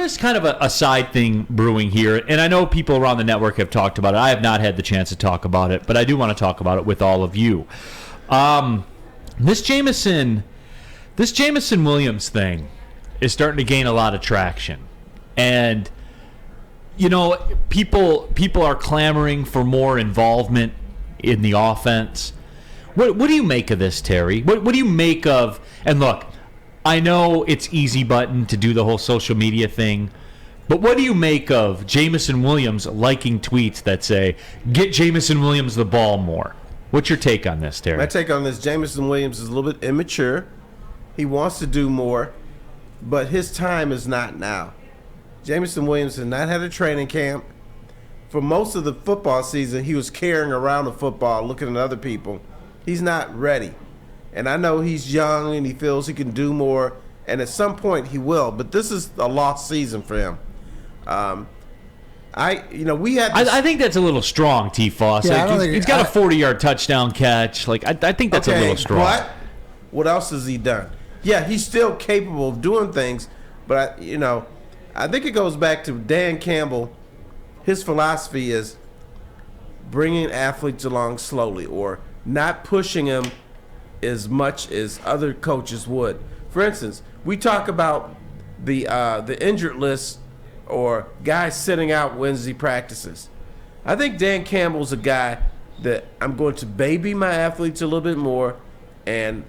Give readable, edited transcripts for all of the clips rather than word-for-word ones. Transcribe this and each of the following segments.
is kind of a side thing brewing here, and I know people around the network have talked about it. I have not had the chance to talk about it, but I do want to talk about it with all of you. This Jameson Williams thing is starting to gain a lot of traction, and people are clamoring for more involvement in the offense. What do you make of this, Terry? What do you make of? And look, I know it's easy button to do the whole social media thing, but what do you make of Jameson Williams liking tweets that say, "Get Jameson Williams the ball more"? What's your take on this, Terry? My take on this, Jameson Williams is a little bit immature. He wants to do more, but his time is not now. Jameson Williams has not had a training camp. For most of the football season, he was carrying around the football, looking at other people. He's not ready. And I know he's young and he feels he can do more, and at some point he will, but this is a lost season for him. I think that's a little strong, T-Foss. Yeah, he's got a 40-yard touchdown catch. I think that's a little strong. What else has he done? Yeah, he's still capable of doing things, but I think it goes back to Dan Campbell. His philosophy is bringing athletes along slowly, or not pushing them as much as other coaches would. For instance, we talk about the injured list or guys sitting out Wednesday practices. I think Dan Campbell's a guy that I'm going to baby my athletes a little bit more, and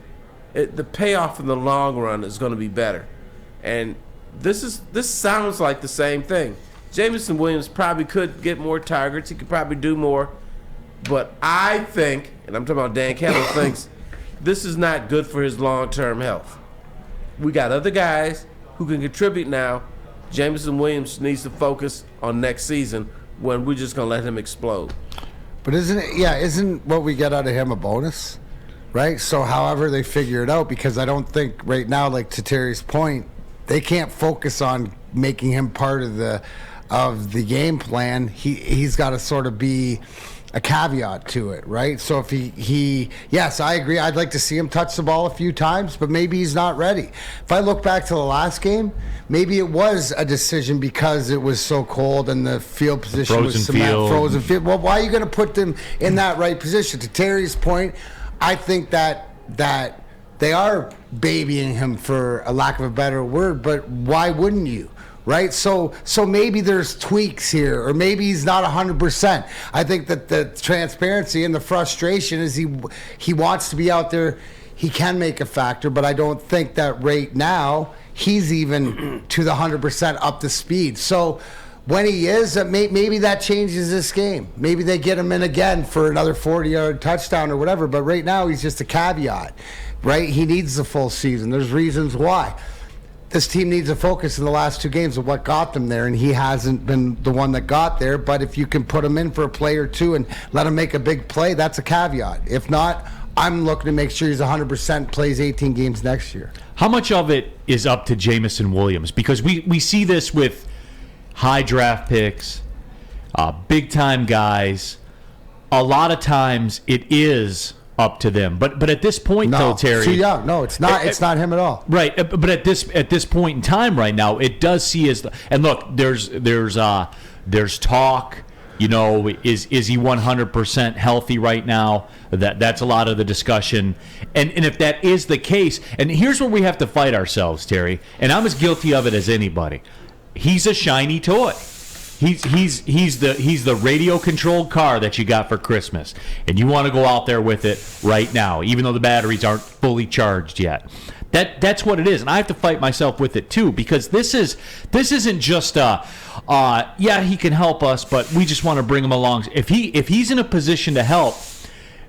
the payoff in the long run is going to be better. And this sounds like the same thing. Jameson Williams probably could get more targets. He could probably do more. But I think, and I'm talking about Dan Campbell, thinks this is not good for his long-term health. We got other guys who can contribute now. Jameson Williams needs to focus on next season when we're just going to let him explode. But isn't what we get out of him a bonus? Right? So however they figure it out, because I don't think right now, like to Terry's point, they can't focus on making him part of the game plan. He's got to sort of be a caveat to it, right? So if yes, I agree. I'd like to see him touch the ball a few times, but maybe he's not ready. If I look back to the last game, maybe it was a decision because it was so cold and the field position was frozen field. Well, why are you going to put them in that right position? To Terry's point, I think that they are babying him, for a lack of a better word, but why wouldn't you? Right, so maybe there's tweaks here, or maybe he's not 100%. I think that the transparency and the frustration is he wants to be out there. He can make a factor, but I don't think that right now he's even to the 100% up to speed. So when he is, maybe that changes this game. Maybe they get him in again for another 40-yard touchdown or whatever. But right now he's just a caveat. Right, he needs the full season. There's reasons why. This team needs a focus in the last two games of what got them there, and he hasn't been the one that got there. But if you can put him in for a play or two and let him make a big play, that's a caveat. If not, I'm looking to make sure he's 100%, plays 18 games next year. How much of it is up to Jameson Williams? Because we see this with high draft picks, big-time guys. A lot of times it is up to them, but at this point, though, Terry, too young. No, it's not. It's not him at all. Right, but at this point in time, right now, it does see as and look, there's talk. Is he 100% healthy right now? That's a lot of the discussion, and if that is the case, and here's where we have to fight ourselves, Terry, and I'm as guilty of it as anybody. He's a shiny toy. He's the radio controlled car that you got for Christmas, and you want to go out there with it right now, even though the batteries aren't fully charged yet. That's what it is, and I have to fight myself with it too, because this isn't just he can help us, but we just want to bring him along. If he's in a position to help,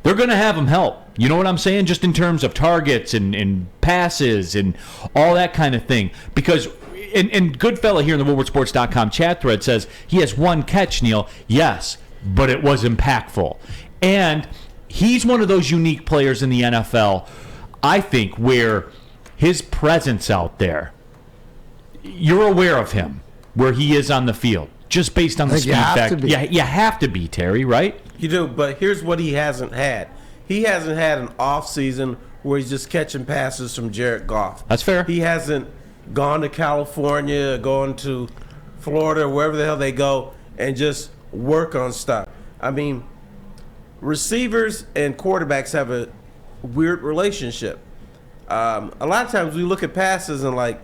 they're going to have him help. You know what I'm saying? Just in terms of targets and passes and all that kind of thing, because. And good fella here in the WoodwardSports.com chat thread says he has one catch, Neil. Yes, but it was impactful. And he's one of those unique players in the NFL, I think, where his presence out there, you're aware of him, where he is on the field, just based on the speed factor. Yeah, you have to be, Terry, right? You do, but here's what he hasn't had. He hasn't had an off season where he's just catching passes from Jared Goff. That's fair. He hasn't gone to California, gone to Florida, wherever the hell they go, and just work on stuff. I mean, receivers and quarterbacks have a weird relationship. A lot of times we look at passes and like,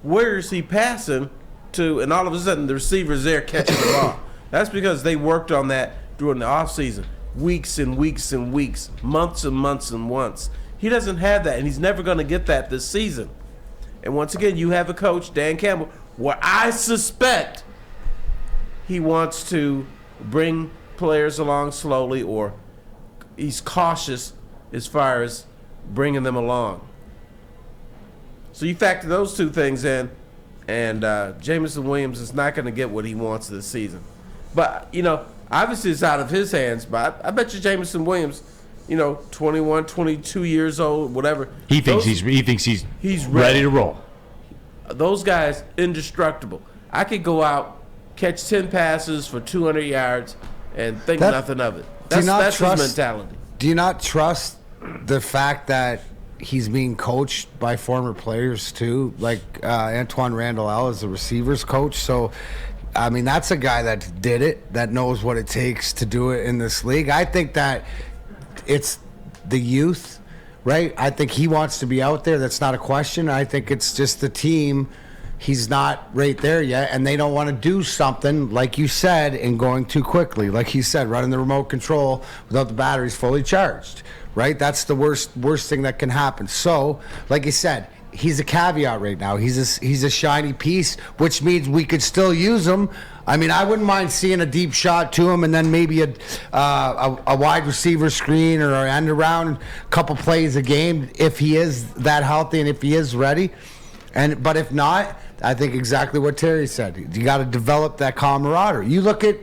where is he passing to? And all of a sudden the receiver's there catching the ball. That's because they worked on that during the offseason. Weeks and weeks and weeks, months and months and months. He doesn't have that, and he's never going to get that this season. And once again, you have a coach, Dan Campbell, where I suspect he wants to bring players along slowly, or he's cautious as far as bringing them along. So you factor those two things in, and Jameson Williams is not going to get what he wants this season. But, obviously it's out of his hands, but I bet you Jameson Williams, 21, 22 years old, whatever. He thinks he's ready to roll. Those guys, indestructible. I could go out, catch 10 passes for 200 yards, and think nothing of it. That's his mentality. Do you not trust the fact that he's being coached by former players too? Like Antoine Randall is the receivers coach, so I mean that's a guy that did it, that knows what it takes to do it in this league. I think that it's the youth, right? I think he wants to be out there. That's not a question. I think it's just the team. He's not right there yet, and they don't want to do something, like you said, and going too quickly. Like he said, running the remote control without the batteries fully charged, right? That's the worst thing that can happen. So, like you said, he's a caveat right now. He's a shiny piece, which means we could still use him. I mean, I wouldn't mind seeing a deep shot to him, and then maybe a wide receiver screen or an end around, a couple plays a game if he is that healthy and if he is ready. But if not, I think exactly what Terry said. You got to develop that camaraderie. You look at,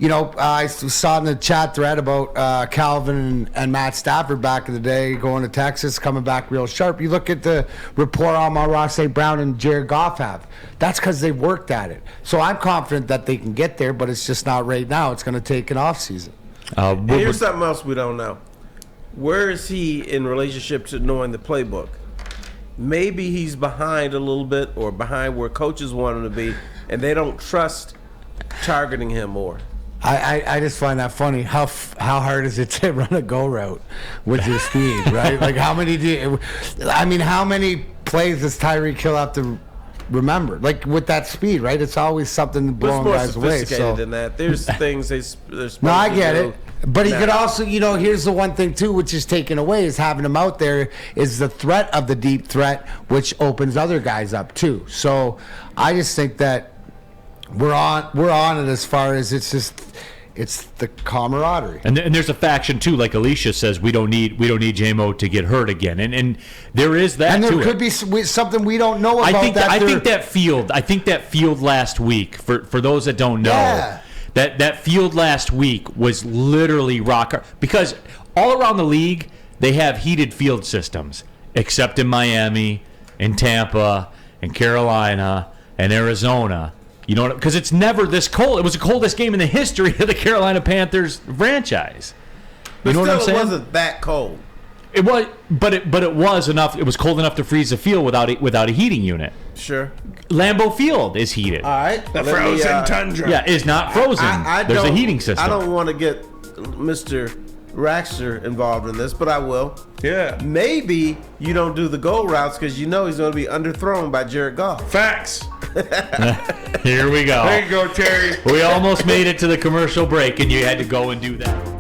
I saw in the chat thread about Calvin and Matt Stafford back in the day going to Texas, coming back real sharp. You look at the rapport Amon-Ra, St. Brown, and Jared Goff have. That's because they worked at it. So I'm confident that they can get there, but it's just not right now. It's going to take an off season. Here's something else we don't know. Where is he in relationship to knowing the playbook? Maybe he's behind a little bit, or behind where coaches want him to be, and they don't trust targeting him more. I just find that funny. How hard is it to run a go route with your speed, right? Like how many plays does Tyreek Hill have to remember? Like with that speed, right? It's always something blowing guys away. It's more sophisticated than that. There's things they're supposed No, I get to do. it. But he could also, here's the one thing too, which is taken away, is having him out there is the threat of the deep threat, which opens other guys up too. So I just think that we're on it as far as it's the camaraderie. And there's a faction too, like Alicia says, we don't need J-Mo to get hurt again, and there is that. And there to could be something we don't know about. I think that field last week, for those that don't know. Yeah. That field last week was literally rock hard, because all around the league they have heated field systems, except in Miami, in Tampa, in Carolina, and Arizona. Because it's never this cold. It was the coldest game in the history of the Carolina Panthers franchise. But what I'm saying? It wasn't that cold. It was, but it was enough. It was cold enough to freeze the field without a heating unit. Sure. Lambeau Field is heated. All right. The frozen tundra. Yeah, it's not frozen. There's a heating system. I don't want to get Mr. Raxter involved in this, but I will. Yeah. Maybe you don't do the goal routes because he's going to be underthrown by Jared Goff. Facts. Here we go. There you go, Terry. We almost made it to the commercial break, and you had to go and do that.